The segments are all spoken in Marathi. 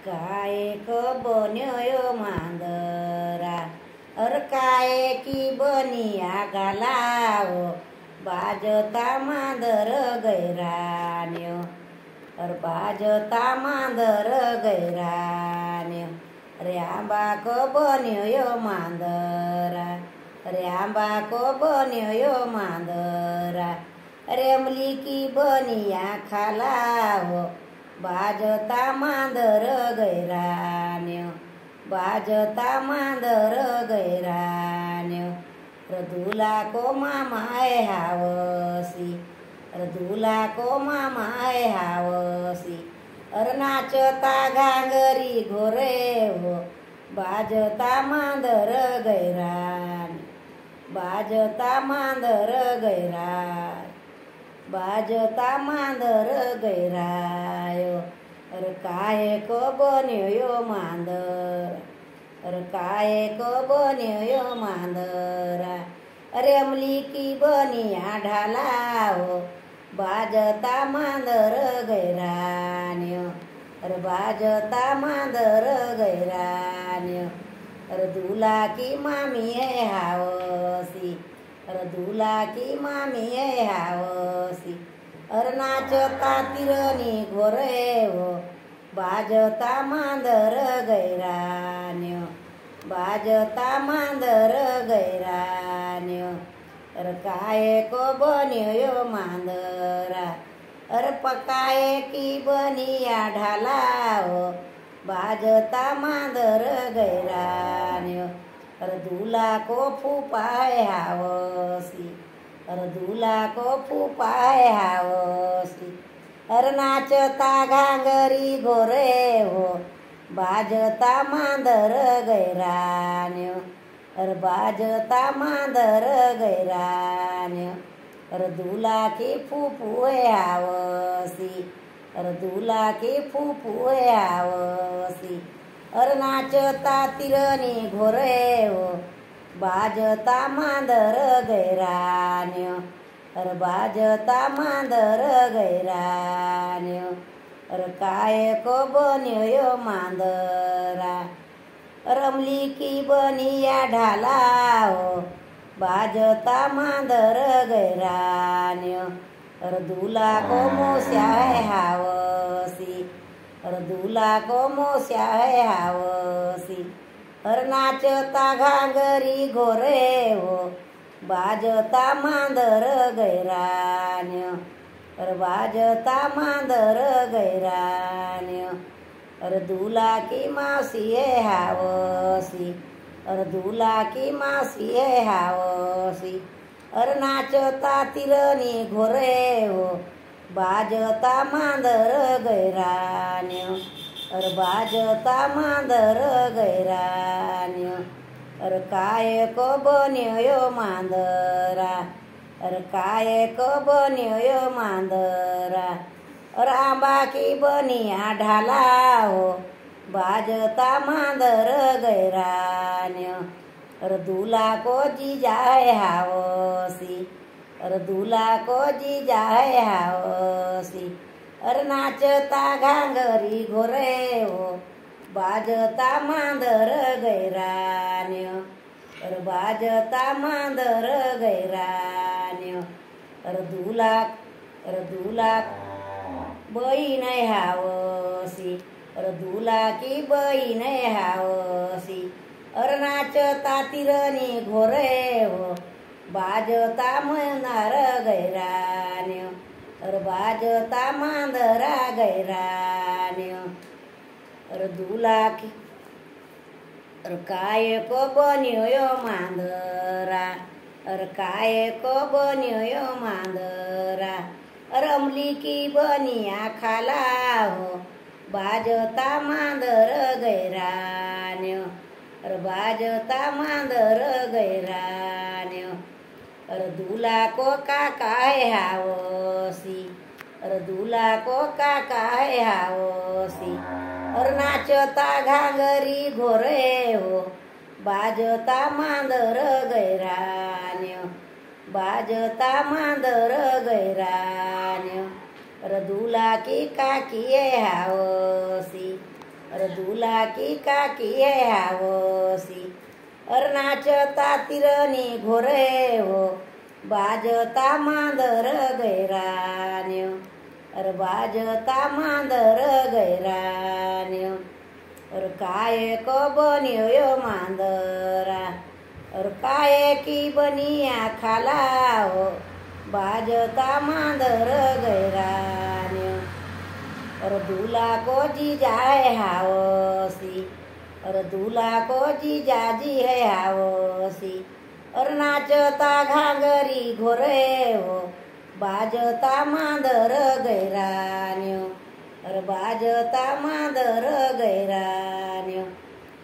काय क बन्यो मांदरा काय की बनिया घालाव बाजता मांदर गैरान्यो बाजता मांदर गैरान्यो रे आंबा क बन्यो मांदरा रे आंबा क बन्यो मांदरा रेमली की बनिया खालाव बाजता मांदर गैरान्यो बाजता मांदर गैरान्यो रदुला को मामाय हावसी रदुला को मामाय हावसी नाचता घांगरी घोरे हो बाजता मांदर गैरान बाजता मांदर गैरान बाजता मांदर गैरायो काय को बन्यो मांदर काय को बन्यो मांदरा रेमली की बनिया ढालाओ बाजता मांदर गैरान्यो बाजता मांदर गैरान्यो दुला की मामी है हावसी दुला की मामी है हावसी नाचता तिरनी घोरे हो बाजता मांदर गैरान्यो बाजता मांदर गैरान्यो काय को बन्यो मांदरा पकाए की बनिया ढालाओ बाजता मांदर गैरान्यो दुला को फूपाय हावसी दुला को फूपाय हावसी नाचता घांगरी घोरे हो बाजता मांदर गैरान्यो बाजता मांदर गैरान्यो दुला की फूफुए हावसी दुला की फूफुए हावसी नाचता तिरनी घोरे हो बाजता मांदर गैरान्यो बाजता मांदर गैरान्यो काय को बन्यो मांदरा रमली की बनिया ढालाओ बाजता मांदर गैरान्यो दुला को मोस्या है हावसी दुला को मोस्या है हावसी नाचता घांगरी घोरे हो बाजता मांदर गैरान्यो बाजता मांदर गैरान्यो दुला की मासी है हावसी दुला की मासी है हावसी नाचता तिरनी घोरे हो बाजता मांदर गैरान्यो बाजता मांदर गैरान्यो काय को बन्यो मांदरा काय को बन्यो मांदरा आंबा की बनिया ढालाओ बाजता मांदर गैरान्यो दुला को जीजा है हावसी दुला को जीजा है हावसी नाचता घांगरी घोरे हो बाजता मांदर गैरान्यो बाजता मांदर गैरान्यो दुला बहीण हावसी दुला की बहीण हावसी नाचता तिरनी घोरे हो बाजता मांदर गैरान्यो बाजता मांदरा गैरान्यो दुला की काय को बन्यो मांदरा काय को बन्यो मांदरा रमली की बनिया खालाओ बाजता मांदर गैरान्यो बाजता मांदर गैरान्यो दुला को काका है हावसी दुला को काका है हावसी नाचता घांगरी घोरे हो बाजता मांदर गैरान्यो बाजता मांदर गैरान्यो रदुला की काकी हावसी अर दुला की काकी है हावसी अर नाचता तिरनी घोरे हो बाजता मांदर गैरान्यो अर बाजता मांदर गैरान्यो अर काय को बन्यो यो मांदरा अर काय की बनिया खाला हो बाजता मांदर गैरान्यो अर दूला को जीजा है हावसी अर दूला को जीजाजी है हावसी अर नाचता घागरी घोरे हो बाजता मांदर गैरान्यो अर बाजता मांदर गैरान्यो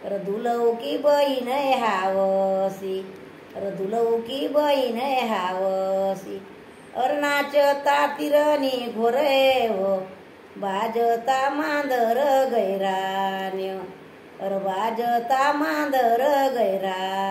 अर दुलऊ की बहीण है हावसी अर दुलऊ की बहीण है हावसी अर नाचता तिरनी घोरे हो बाजता मांदर गैरान्यो अर बाजता मांदर गैरान्यो